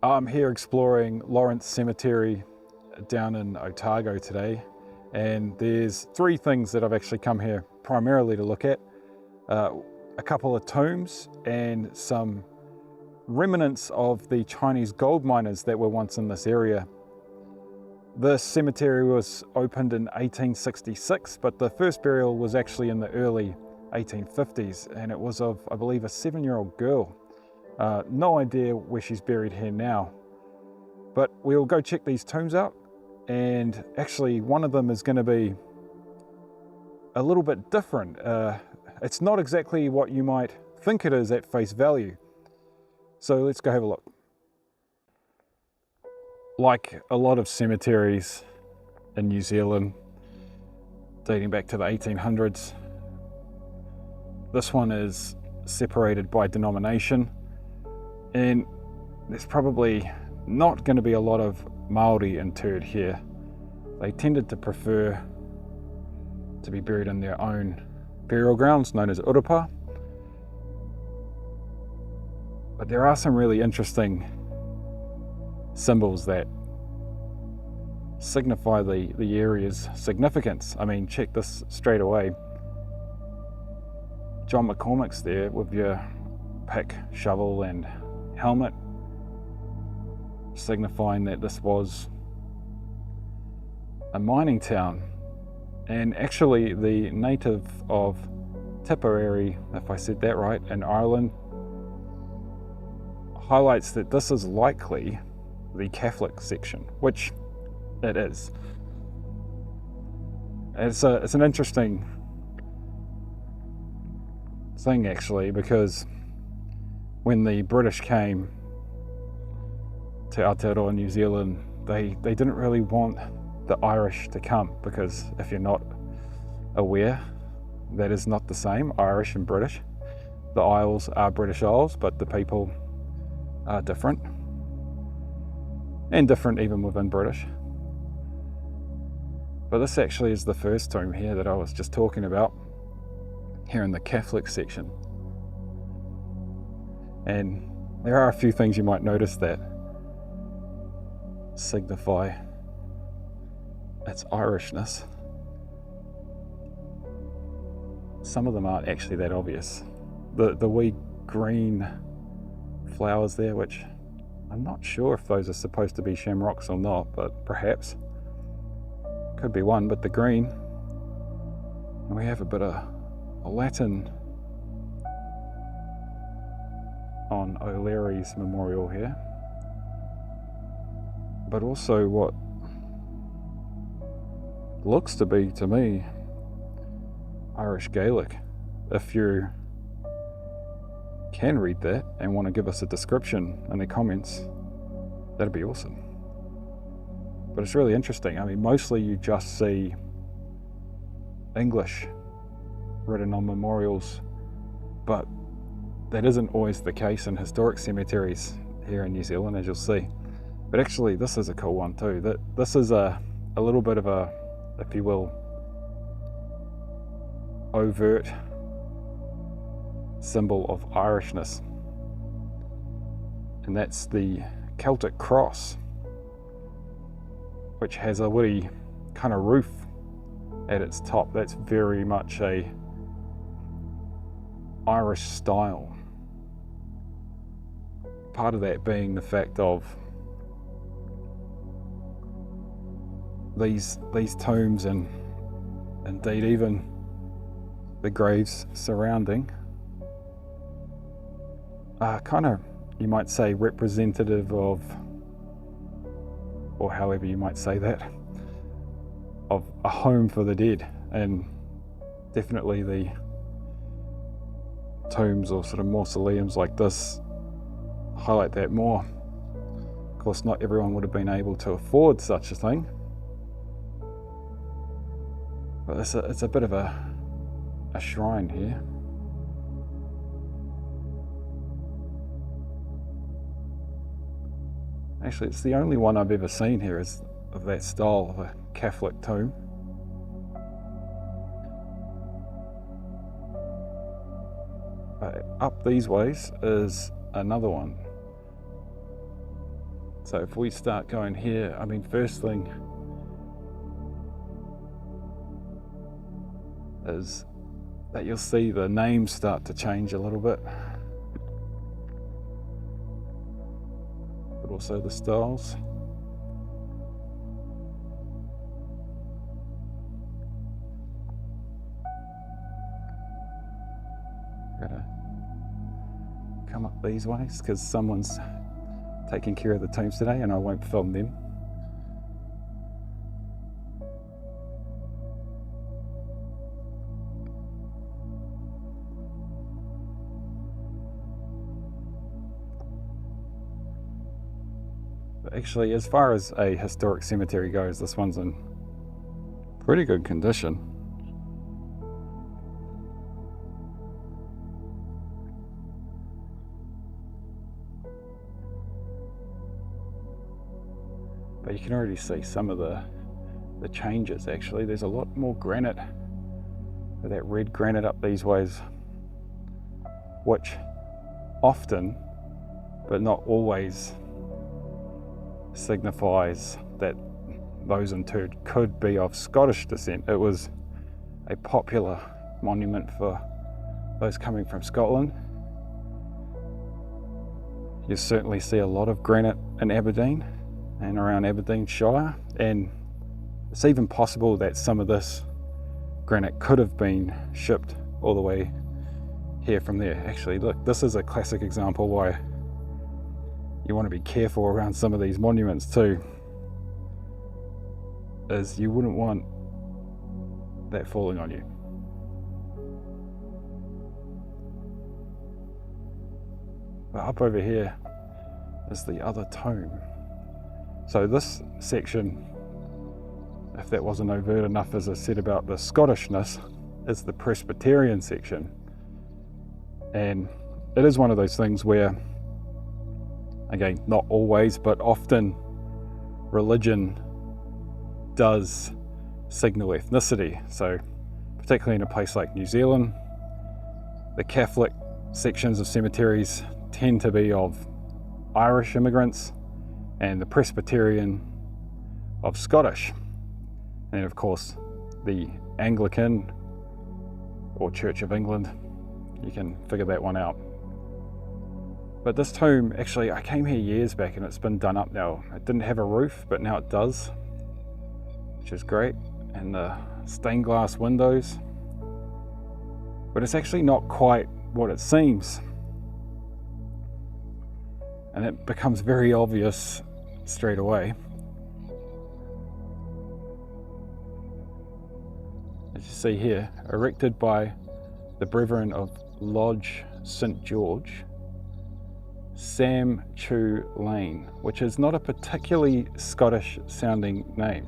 I'm here exploring Lawrence Cemetery down in Otago today, and there's three things that I've actually come here primarily to look at. A couple of tombs and some remnants of the Chinese gold miners that were once in this area. This cemetery was opened in 1866, but the first burial was actually in the early 1850s, and it was of, I believe, a 7-year-old girl. No idea where she's buried here now, but we'll go check these tombs out, and actually one of them is going to be a little bit different. It's not exactly what you might think it is at face value, so let's go have a look. Like a lot of cemeteries in New Zealand dating back to the 1800s, this one is separated by denomination, and there's probably not going to be a lot of Māori interred here. They tended to prefer to be buried in their own burial grounds known as urupa. But there are some really interesting symbols that signify the area's significance. I mean, check this straight away. John McCormick's there with your pick, shovel and helmet, signifying that this was a mining town. And actually the native of Tipperary, if I said that right, in Ireland, highlights that this is likely the Catholic section, which it is. It's an interesting thing actually, because when the British came to Aotearoa, New Zealand, they didn't really want the Irish to come, because if you're not aware, that is not the same, Irish and British. The Isles are British Isles, but the people are different, and different even within British. But this actually is the first tomb here that I was just talking about, here in the Catholic section. And there are a few things you might notice that signify its Irishness. Some of them aren't actually that obvious. The wee green flowers there, which I'm not sure if those are supposed to be shamrocks or not, but perhaps. Could be one, but the green. And we have a bit of a Latin on O'Leary's memorial here, but also what looks to be, to me, Irish Gaelic. If you can read that and want to give us a description in the comments, that'd be awesome. But it's really interesting. I mean, mostly you just see English written on memorials, but that isn't always the case in historic cemeteries here in New Zealand, as you'll see. But actually, this is a cool one too. This is a little bit of a, if you will, overt symbol of Irishness, and that's the Celtic cross, which has a witty kind of roof at its top. That's very much a Irish style. Part of that being the fact of these tombs, and indeed even the graves surrounding, are kind of, you might say, representative of, or however you might say that, of a home for the dead. And definitely the tombs or sort of mausoleums like this highlight that more. Of course, not everyone would have been able to afford such a thing, but it's a bit of a shrine here. Actually, it's the only one I've ever seen here is of that style of a Catholic tomb. Up these ways is another one. So if we start going here, I mean, first thing is that you'll see the names start to change a little bit, but also the styles. Gotta come up these ways because someone's taking care of the tombs today and I won't film them. But actually, as far as a historic cemetery goes, this one's in pretty good condition. But you can already see some of the changes actually. There's a lot more granite, that red granite up these ways, which often, but not always, signifies that those interred could be of Scottish descent. It was a popular monument for those coming from Scotland. You certainly see a lot of granite in Aberdeen and around Aberdeenshire, and it's even possible that some of this granite could have been shipped all the way here from there. Actually, look, this is a classic example why you want to be careful around some of these monuments too, is you wouldn't want that falling on you. But up over here is the other tomb. So this section, if that wasn't overt enough as I said about the Scottishness, is the Presbyterian section. And it is one of those things where, again, not always, but often religion does signal ethnicity. So particularly in a place like New Zealand, the Catholic sections of cemeteries tend to be of Irish immigrants, and the Presbyterian of Scottish. And of course, the Anglican or Church of England, you can figure that one out. But this tomb, actually, I came here years back and it's been done up now. It didn't have a roof, but now it does, which is great. And the stained glass windows. But it's actually not quite what it seems. And it becomes very obvious straight away. As you see here, erected by the Brethren of Lodge St George, Sam Chu Lane, which is not a particularly Scottish sounding name.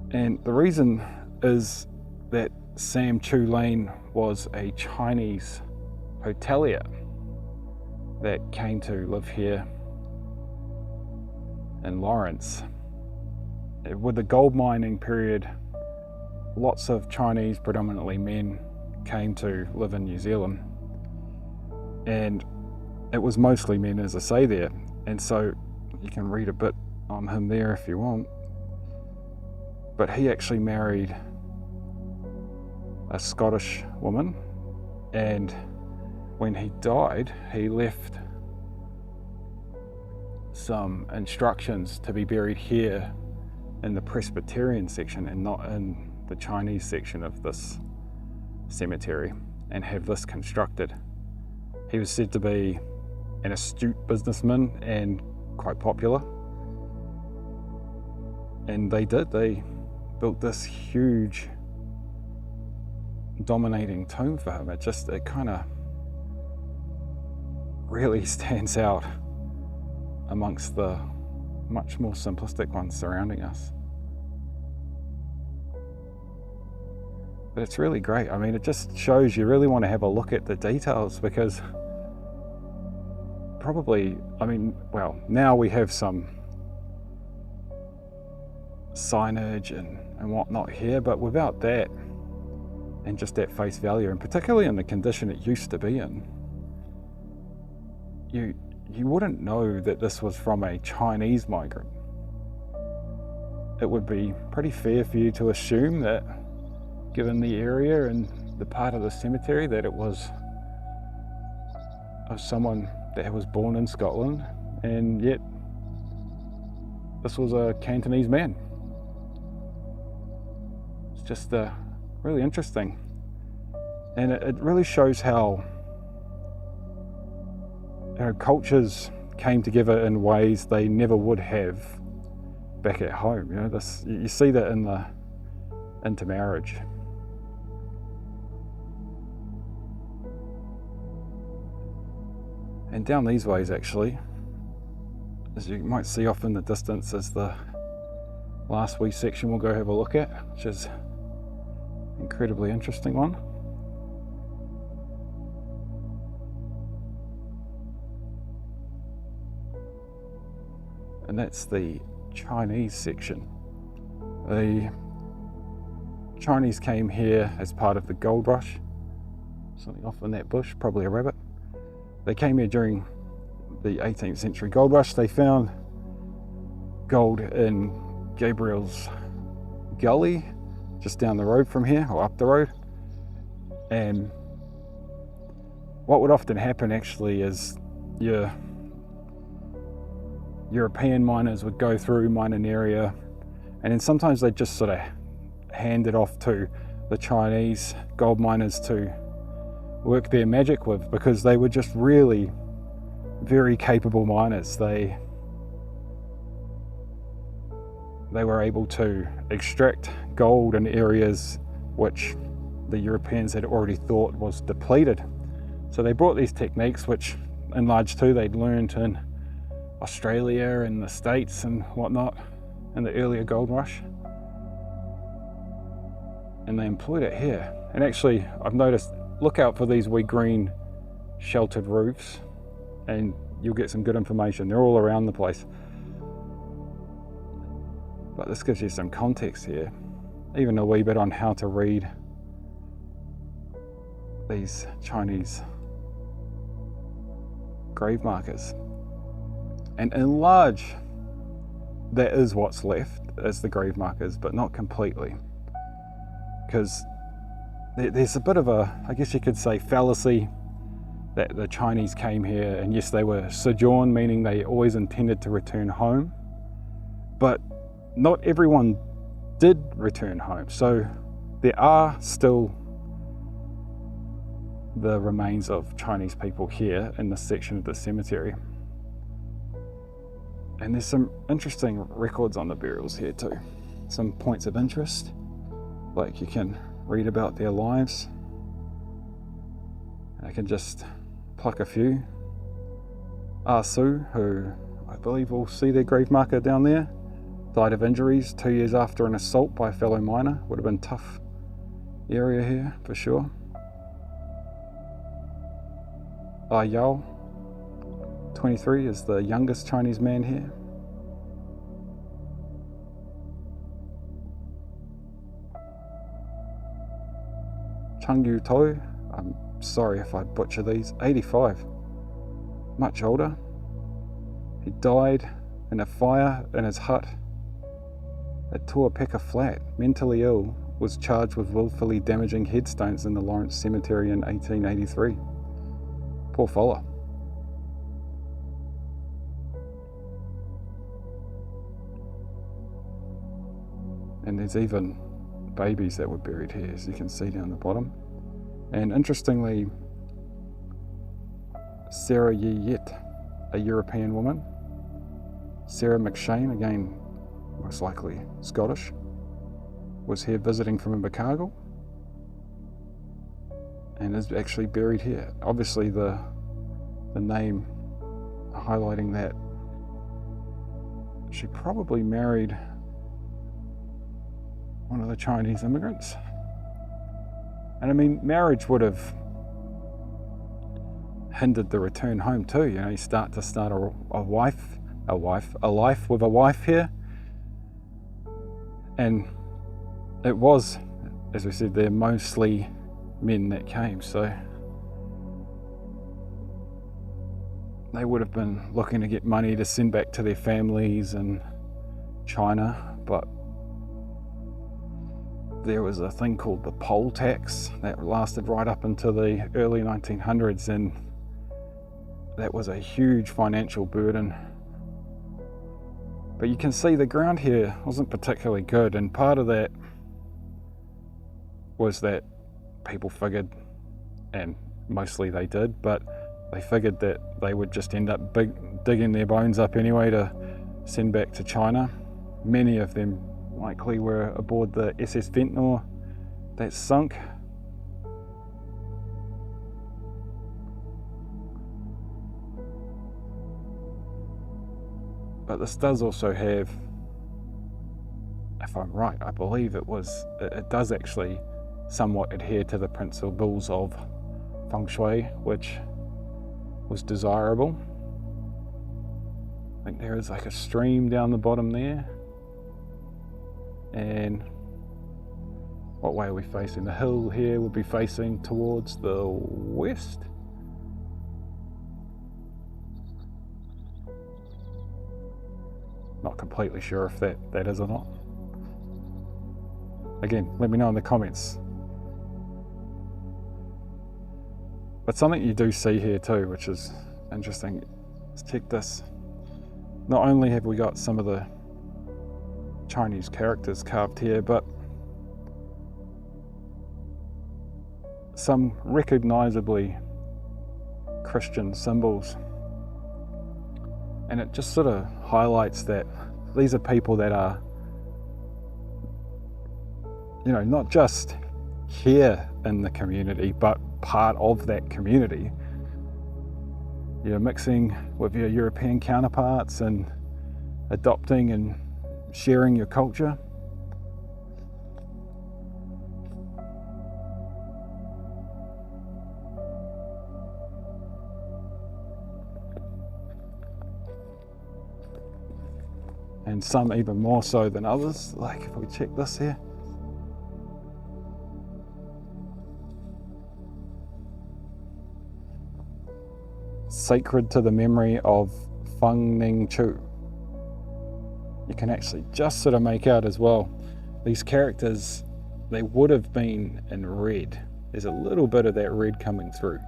And the reason is that Sam Chu Lane was a Chinese hotelier that came to live here in Lawrence. With the gold mining period, lots of Chinese, predominantly men, came to live in New Zealand, and it was mostly men, as I say there. And so you can read a bit on him there if you want, but he actually married a Scottish woman, and when he died, he left some instructions to be buried here in the Presbyterian section and not in the Chinese section of this cemetery, and have this constructed. He was said to be an astute businessman and quite popular, and they built this huge dominating tomb for him. It kind of really stands out amongst the much more simplistic ones surrounding us. But it's really great. I mean, it just shows you really want to have a look at the details, because probably, I mean, well, now we have some signage and whatnot here, but without that, and just at face value, and particularly in the condition it used to be in, you wouldn't know that this was from a Chinese migrant. It would be pretty fair for you to assume that, given the area and the part of the cemetery, that it was of someone that was born in Scotland, and yet this was a Cantonese man. It's just really interesting, and it really shows how cultures came together in ways they never would have back at home. You see that in the intermarriage. And down these ways, actually, as you might see off in the distance, is the last wee section we'll go have a look at, which is an incredibly interesting one. And that's the Chinese section. The Chinese came here as part of the gold rush. Something off in that bush, probably a rabbit. They came here during the 18th century gold rush. They found gold in Gabriel's Gully, just down the road from here, or up the road. And what would often happen actually is your European miners would go through, mine an area, and then sometimes they'd just sort of hand it off to the Chinese gold miners to work their magic with, because they were just really very capable miners. They were able to extract gold in areas which the Europeans had already thought was depleted. So they brought these techniques, which in large too they'd learned in Australia and the States and whatnot in the earlier gold rush, and they employed it here. And actually, I've noticed, look out for these wee green sheltered roofs and you'll get some good information. They're all around the place. But this gives you some context here, even a wee bit on how to read these Chinese grave markers. And in large, that is what's left, is the grave markers, but not completely. Because there's a bit of a, I guess you could say, fallacy that the Chinese came here, and yes, they were sojourn, meaning they always intended to return home, but not everyone did return home. So there are still the remains of Chinese people here in this section of the cemetery. And there's some interesting records on the burials here too. Some points of interest, like you can read about their lives. I can just pluck a few. Su, who I believe we'll see their grave marker down there, died of injuries 2 years after an assault by a fellow miner. Would have been a tough area here for sure. Yao, 23, is the youngest Chinese man here. Chang Yu To, I'm sorry if I butcher these, 85, much older. He died in a fire in his hut at Tuapeka Flat, mentally ill, was charged with willfully damaging headstones in the Lawrence Cemetery in 1883. Poor fella. And there's even babies that were buried here, as you can see down the bottom. And interestingly, Sarah Yi Yet, a European woman, Sarah McShane, again most likely Scottish, was here visiting from Otago and is actually buried here. Obviously the name highlighting that she probably married one of the Chinese immigrants. And I mean, marriage would have hindered the return home too. You know, you start a life with a wife here. And it was, as we said, they're mostly men that came. So they would have been looking to get money to send back to their families in China, but there was a thing called the poll tax that lasted right up into the early 1900s, and that was a huge financial burden. But you can see the ground here wasn't particularly good, and part of that was that people figured, and mostly they did, but they figured that they would just end up digging their bones up anyway to send back to China. Many of them likely were aboard the SS Ventnor that sunk. But this does also have, if I'm right, I believe it does actually somewhat adhere to the principles of feng shui, which was desirable. I think there is like a stream down the bottom there. And what way are we facing? The hill here would be facing towards the west. Not completely sure if that is or not. Again, let me know in the comments. But something you do see here too, which is interesting, let's check this. Not only have we got some of the Chinese characters carved here, but some recognizably Christian symbols. And it just sort of highlights that these are people that are, not just here in the community, but part of that community. You're mixing with your European counterparts and adopting and sharing your culture. And some even more so than others. Like if we check this here. Sacred to the memory of Feng Ning Chu. You can actually just sort of make out as well, these characters, they would have been in red. There's a little bit of that red coming through.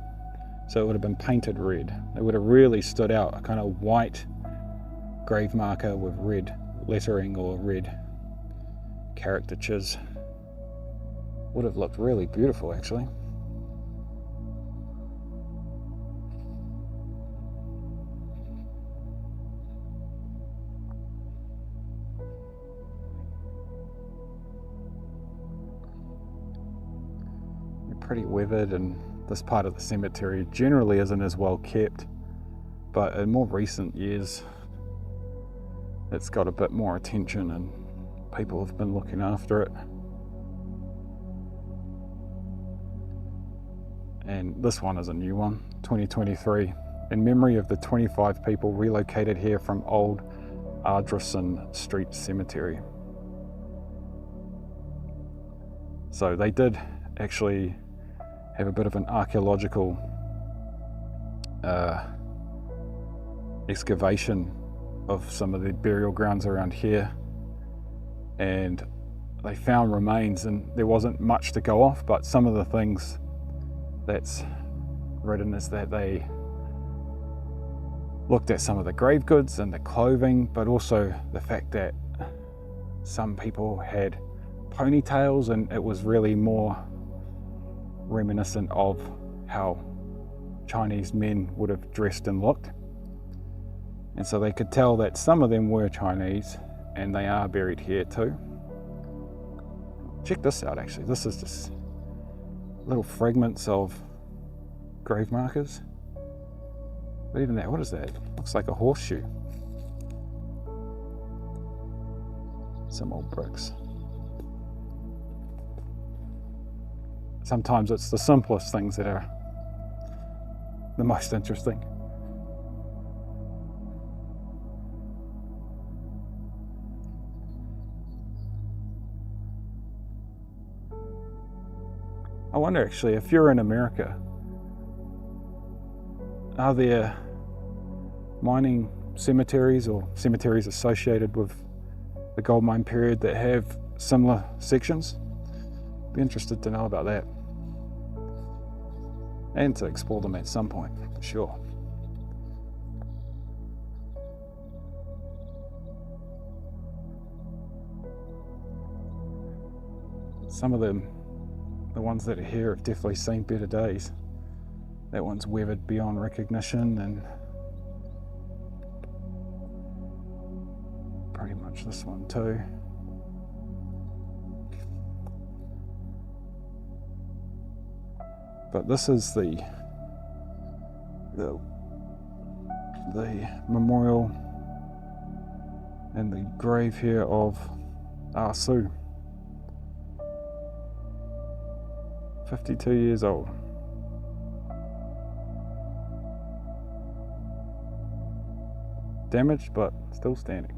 So it would have been painted red. They would have really stood out, a kind of white grave marker with red lettering or red caricatures. Would have looked really beautiful actually. Pretty weathered, and this part of the cemetery generally isn't as well kept, but in more recent years it's got a bit more attention and people have been looking after it. And this one is a new one, 2023, in memory of the 25 people relocated here from old Ardrossan Street Cemetery. So they did actually have a bit of an archaeological excavation of some of the burial grounds around here, and they found remains, and there wasn't much to go off, but some of the things that's written is that they looked at some of the grave goods and the clothing, but also the fact that some people had ponytails, and it was really more reminiscent of how Chinese men would have dressed and looked. And so they could tell that some of them were Chinese, and they are buried here too. Check this out actually, this is just little fragments of grave markers. But even that, what is that? Looks like a horseshoe. Some old bricks. Sometimes it's the simplest things that are the most interesting. I wonder actually, if you're in America, are there mining cemeteries or cemeteries associated with the gold mine period that have similar sections. Be interested to know about that and to explore them at some point, for sure. Some of them, the ones that are here, have definitely seen better days. That one's weathered beyond recognition, and pretty much this one too. But this is the memorial and the grave here of Sue, 52 years old. Damaged, but still standing.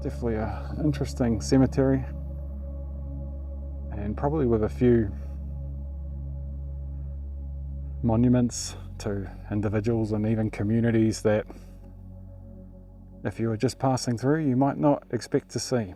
Definitely an interesting cemetery, and probably with a few monuments to individuals and even communities that if you were just passing through you might not expect to see.